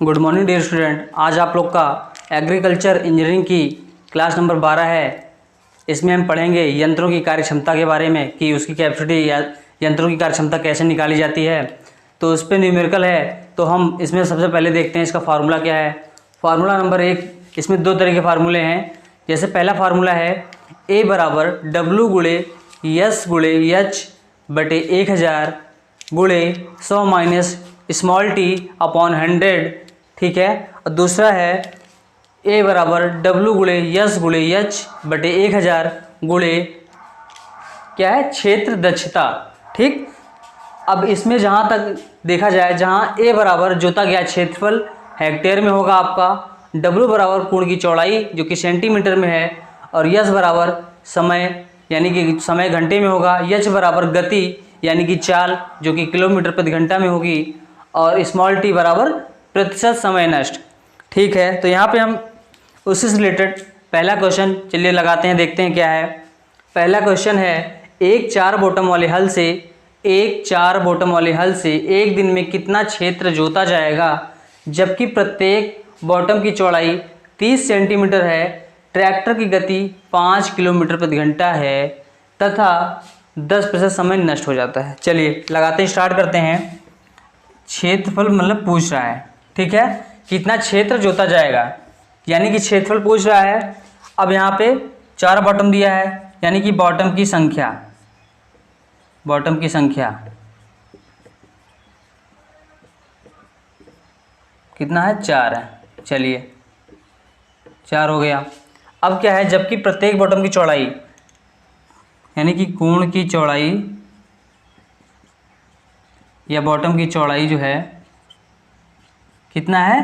Good morning dear student. आज आप लोग का एग्रीकल्चर इंजीनियरिंग की क्लास नंबर 12 है। इसमें हम पढ़ेंगे यंत्रों की कार्यक्षमता के बारे में कि उसकी कैपेसिटी या यंत्रों की कार्यक्षमता कैसे निकाली जाती है। तो उस पर न्यूमेरिकल है, तो हम इसमें सबसे पहले देखते हैं इसका फार्मूला क्या है। फार्मूला नंबर 1, इसमें दो तरह के फार्मूले हैं। जैसे पहला फार्मूला है A बराबर W गुणे यस गुणे एच बटे 1000 गुणे 100 माइनस स्मॉल टी अपॉन 100, ठीक है। और दूसरा है A बराबर W गुणे यस गुणे एच बटे 1000 गुणे क्या है, क्षेत्र दक्षता, ठीक। अब इसमें जहाँ तक देखा जाए, जहाँ A बराबर जोता गया क्षेत्रफल हेक्टेयर में होगा आपका, W बराबर कोण की चौड़ाई जो कि सेंटीमीटर में है, और यस बराबर समय यानी कि समय घंटे में होगा, एच बराबर गति यानी कि चाल जो कि किलोमीटर प्रति घंटा में होगी, और स्मॉल टी बराबर प्रतिशत समय नष्ट, ठीक है। तो यहाँ पे हम उससे रिलेटेड पहला क्वेश्चन चलिए लगाते हैं, देखते हैं क्या है। पहला क्वेश्चन है एक 4 बॉटम वाले हल से एक दिन में कितना क्षेत्र जोता जाएगा, जबकि प्रत्येक बॉटम की चौड़ाई 30 सेंटीमीटर है, ट्रैक्टर की गति 5 किलोमीटर प्रति घंटा है तथा 10% समय नष्ट हो जाता है। चलिए लगाते हैं, स्टार्ट करते हैं। क्षेत्रफल मतलब पूछ रहा है, ठीक है, कितना क्षेत्र जोता जाएगा, यानी कि क्षेत्रफल पूछ रहा है। अब यहाँ पे 4 बॉटम दिया है, यानी कि बॉटम की संख्या कितना है, 4 है। चलिए 4 हो गया। अब क्या है, जबकि प्रत्येक बॉटम की चौड़ाई यानी कि कोण की चौड़ाई या बॉटम की चौड़ाई जो है कितना है,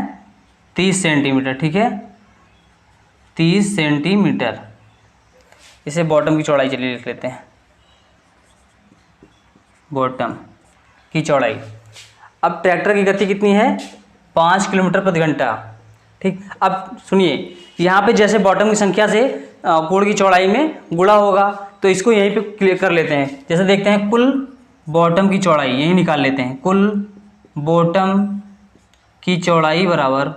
30 सेंटीमीटर, ठीक है, 30 सेंटीमीटर। इसे बॉटम की चौड़ाई चलिए लिख लेते हैं, बॉटम की चौड़ाई। अब ट्रैक्टर की गति कितनी है, 5 किलोमीटर प्रति घंटा, ठीक। अब सुनिए, यहाँ पे जैसे बॉटम की संख्या से कोण की चौड़ाई में गुणा होगा, तो इसको यहीं पे क्लियर कर लेते हैं। जैसे देखते हैं कुल बॉटम की चौड़ाई यही निकाल लेते हैं, कुल बॉटम की चौड़ाई बराबर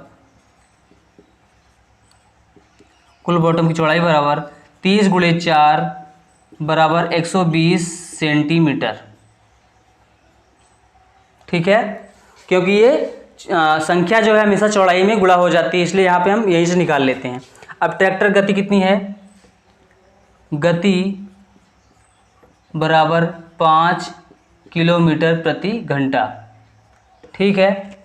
30 गुणे 4 बराबर 120 सेंटीमीटर, ठीक है। क्योंकि ये संख्या जो है हमेशा चौड़ाई में गुणा हो जाती है, इसलिए यहाँ पे हम यहीं से निकाल लेते हैं। अब ट्रैक्टर गति कितनी है, गति बराबर 5 किलोमीटर प्रति घंटा, ठीक है।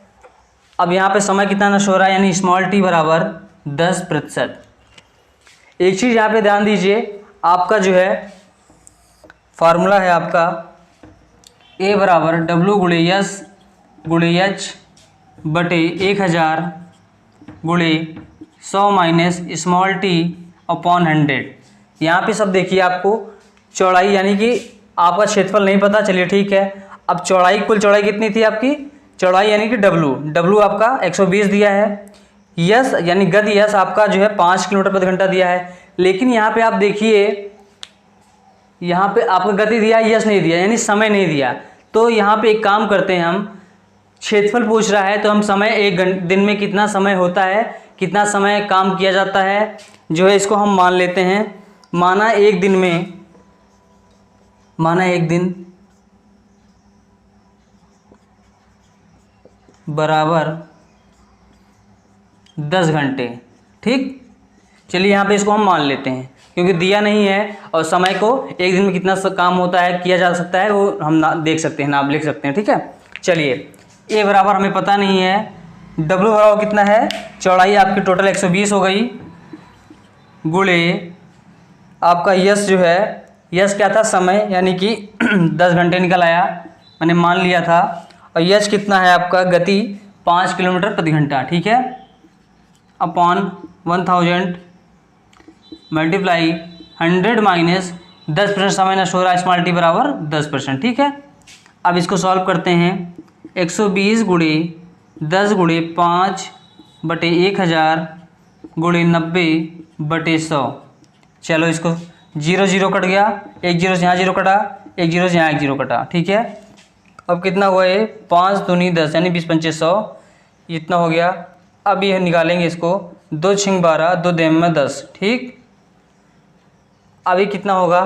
अब यहाँ पे समय कितना नष्ट हो रहा है, यानी स्मॉल टी बराबर 10%। एक चीज़ यहाँ पे ध्यान दीजिए, आपका जो है फार्मूला है आपका A बराबर W गुणे यस गुणे एच बटे 1000 गुणे 100 माइनस स्मॉल टी अपॉन 100। यहाँ पे सब देखिए, आपको चौड़ाई यानी कि आपका क्षेत्रफल नहीं पता, चलिए ठीक है। अब चौड़ाई, कुल चौड़ाई कितनी थी आपकी, चौड़ाई यानी कि W आपका 120 दिया है, यस यानी गति यस आपका जो है 5 किलोमीटर प्रति घंटा दिया है। लेकिन यहाँ पे आप देखिए, यहाँ पे आपको गति दिया, यस नहीं दिया, यानी समय नहीं दिया। तो यहाँ पे एक काम करते हैं हम, क्षेत्रफल पूछ रहा है तो हम समय एक दिन में कितना समय होता है, कितना समय काम किया जाता है जो है, इसको हम मान लेते हैं। माना एक दिन बराबर 10 घंटे, ठीक। चलिए यहाँ पे इसको हम मान लेते हैं, क्योंकि दिया नहीं है, और समय को एक दिन में कितना काम होता है, किया जा सकता है, वो हम देख सकते हैं, नाप लिख सकते हैं, ठीक है। चलिए A बराबर हमें पता नहीं है, W बराबर कितना है, चौड़ाई आपकी टोटल 120 हो गई, गुणे आपका यस जो है, यस क्या था, समय यानी कि 10 घंटे निकल आया, मैंने मान लिया था। और यस कितना है आपका, गति 5 किलोमीटर प्रति घंटा, ठीक है, अपॉन 1000 मल्टीप्लाई 100 माइनस 10% समय नष्ट हो रहा है, स्मॉल टी बराबर 10%, ठीक है। अब इसको सॉल्व करते हैं, 120 गुणे 10 गुणे 5 बटे 1000 गुणे 90 बटे 100। चलो इसको 0 कट गया, 1 0 से यहाँ 0 कटा, 1 0 से यहाँ 1 0 कटा, ठीक है। अब कितना हुआ है, 5 दूनी 10 यानी 20 पंचे 100, इतना हो गया। अब यह निकालेंगे इसको, 2 छिंग 12, 2 देम में 10, ठीक। अब ये कितना होगा,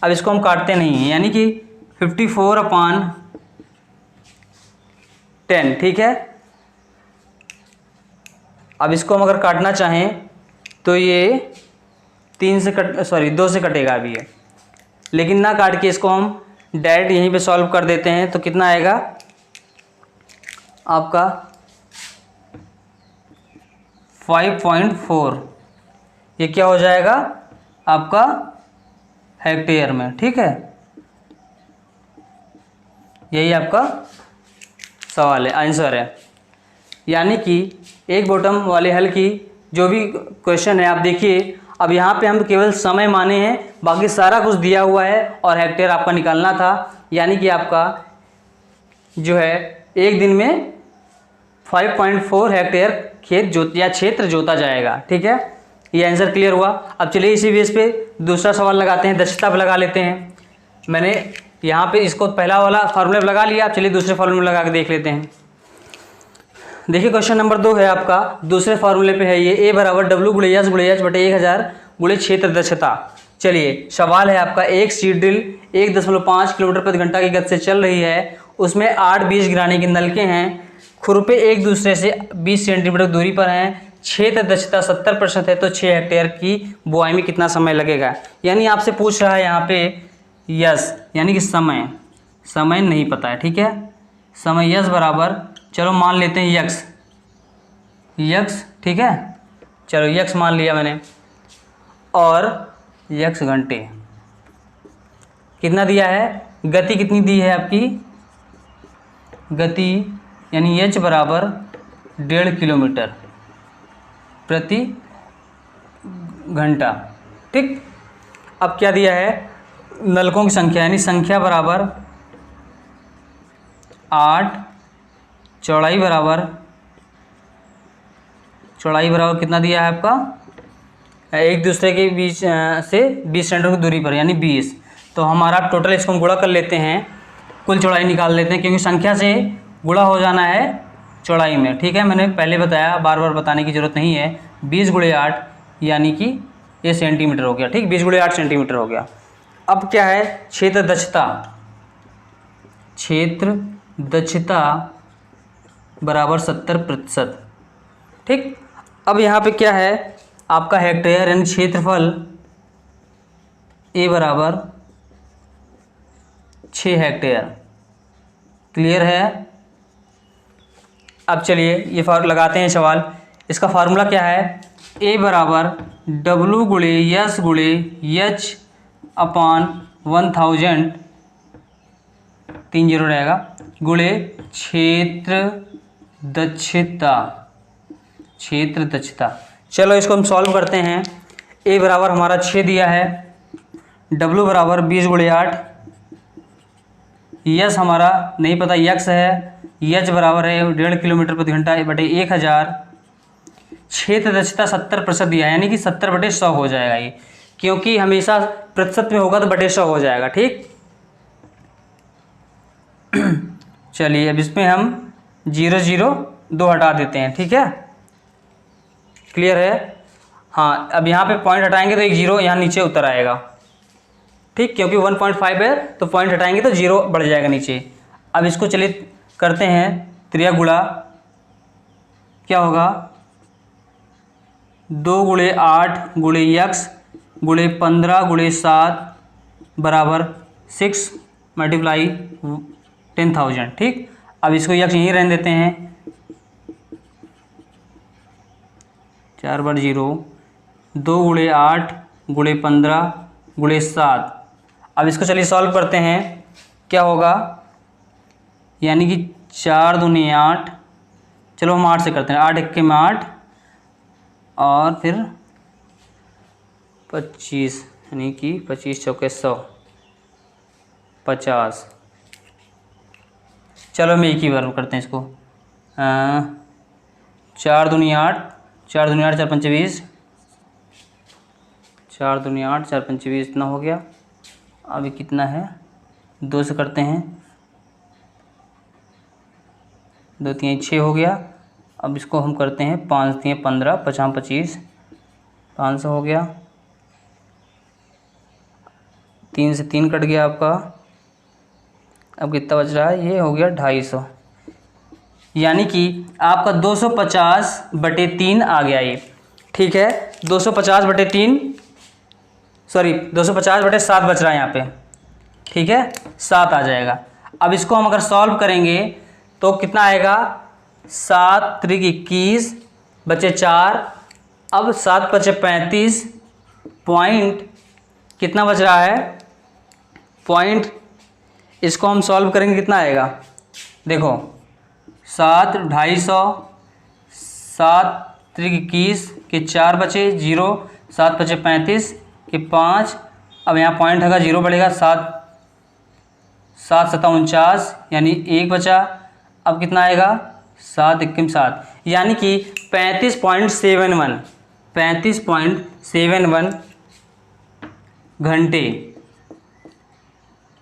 अब इसको हम काटते नहीं हैं, यानी कि 54/10, ठीक है। अब इसको हम अगर काटना चाहें तो ये 2 से कटेगा अभी ये, लेकिन ना काट के इसको हम डायरेक्ट यहीं पे सॉल्व कर देते हैं। तो कितना आएगा आपका 5.4, ये क्या हो जाएगा आपका हेक्टेयर में, ठीक है। यही आपका सवाल है, आंसर है। यानी कि एक बॉटम वाले हल की जो भी क्वेश्चन है, आप देखिए अब यहाँ पे हम केवल समय माने हैं, बाकी सारा कुछ दिया हुआ है और हेक्टेयर आपका निकालना था। यानी कि आपका जो है एक दिन में 5.4 हेक्टेयर खेत या क्षेत्र जोता जाएगा, ठीक है। ये आंसर क्लियर हुआ। अब चलिए इसी बेस पे दूसरा सवाल लगाते हैं, दक्षता पे लगा लेते हैं। मैंने यहाँ पे इसको पहला वाला फार्मूला पे लगा लिया, अब चलिए दूसरे फार्मूले लगा के देख लेते हैं। देखिए क्वेश्चन नंबर 2 है आपका, दूसरे फार्मूले पे है ये, A बराबर W गुणे S गुणे H बटे 1000 गुणे क्षेत्र दक्षता। चलिए सवाल है आपका, एक सीड ड्रिल 1.5 किलोमीटर प्रति घंटा की गति से चल रही है, उसमें 8 बीज गिराने के नलके हैं, खुरपे एक दूसरे से 20 सेंटीमीटर दूरी पर हैं, क्षेत्र दक्षता 70% है, तो 6 हेक्टेयर की बुआई में कितना समय लगेगा। यानी आपसे पूछ रहा है यहाँ पे यस, यानी कि समय नहीं पता है, ठीक है। समय यस बराबर, चलो मान लेते हैं यक्स, ठीक है। चलो यक्स मान लिया मैंने, और यक्स घंटे कितना दिया है, गति कितनी दी है आपकी, गति यानी एच बराबर 1.5 किलोमीटर प्रति घंटा, ठीक। अब क्या दिया है, नलकों की संख्या, यानी संख्या बराबर 8, चौड़ाई बराबर कितना दिया है आपका, एक दूसरे के बीच से 20 सेंटीमीटर की दूरी पर, यानी 20। तो हमारा टोटल, इसको हम गुणा कर लेते हैं, कुल चौड़ाई निकाल लेते हैं, क्योंकि संख्या से गुणा हो जाना है चौड़ाई में, ठीक है। मैंने पहले बताया, बार बार बताने की जरूरत नहीं है। 20 गुणे 8 यानी कि ये सेंटीमीटर हो गया, ठीक। 20 गुणे 8 सेंटीमीटर हो गया। अब क्या है, क्षेत्र दक्षता बराबर 70%, ठीक। अब यहाँ पे क्या है आपका हेक्टेयर यानी क्षेत्रफल, ए बराबर 6 हेक्टेयर, क्लियर है। अब चलिए ये लगाते हैं सवाल। इसका फार्मूला क्या है, ए बराबर W गुणे यस गुणे H अपान 1000, 3 जीरो रहेगा, गुणे क्षेत्र दक्षता। चलो इसको हम सॉल्व करते हैं। ए बराबर हमारा 6 दिया है, W बराबर 20 गुणे 8, यस हमारा नहीं पता यक्स है, H बराबर है 1.5 किलोमीटर प्रति घंटा बटे 1000, क्षेत्र दक्षता 70% दिया है, यानी कि 70/100 हो जाएगा ये, क्योंकि हमेशा प्रतिशत में होगा तो बटे 100 हो जाएगा, ठीक। चलिए अब इसमें हम 0 हटा देते हैं, ठीक है, क्लियर है। हाँ, अब यहाँ पे पॉइंट हटाएंगे तो एक 0 यहाँ नीचे उतर आएगा, ठीक, क्योंकि 1.5 है तो पॉइंट हटाएंगे तो 0 बढ़ जाएगा नीचे। अब इसको चलिए करते हैं त्रिया गुणा, क्या होगा, 2 गुणे 8 गुणे यक्स गुणे 15 गुणे 7 बराबर 6 मल्टीप्लाई 10,000, ठीक। अब इसको यक्स यहीं रहने देते हैं, 4 बार 0, 2 गुणे 8 गुणे 15 गुणे 7। अब इसको चलिए सॉल्व करते हैं, क्या होगा, यानी कि 4 दूनी 8, चलो हम 8 से करते हैं, 8 1 में 8 और फिर 25, यानी कि 25 चौके 100, 50। चलो हम एक ही बार करते हैं इसको, 4 दूनी 8, 4 दूनी 8, 4 पंचे 20, 4 दूनी 8, 4 पंचे 20, इतना हो गया। अभी कितना है, 2 से करते हैं, 2 3 6 हो गया, अब इसको हम करते हैं 5 दिए 15, 50 25, 500 हो गया। 3 से 3 कट गया आपका। अब कितना बच रहा है, ये हो गया 250, यानी कि आपका 250/3 आ गया ये। ठीक है, 250/3 सॉरी 250/7 बच रहा है यहाँ पे। ठीक है, 7 आ जाएगा। अब इसको हम अगर सॉल्व करेंगे तो कितना आएगा, 7 त्रिक 21 बचे 4, अब 7 बचे 35 पॉइंट कितना बच रहा है, पॉइंट इसको हम सॉल्व करेंगे कितना आएगा, देखो 7 250, 7 त्रिक 21 के 4 बचे 0, 7 बचे 35 के 5, अब यहाँ पॉइंट होगा 0 बढ़ेगा, 7 7 7 49 यानी 1 बचा। अब कितना आएगा, 7 1 7, यानी कि 35.71 घंटे।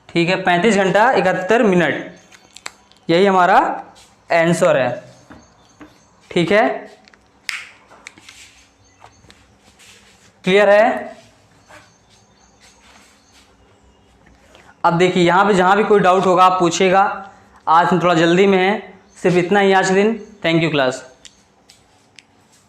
ठीक है, 35 घंटा 71 मिनट, यही हमारा आंसर है। ठीक है, क्लियर है। अब देखिए यहाँ पे जहाँ भी कोई डाउट होगा आप पूछिएगा। आज हम थोड़ा जल्दी में हैं, सिर्फ इतना ही आज के दिन। Thank you class.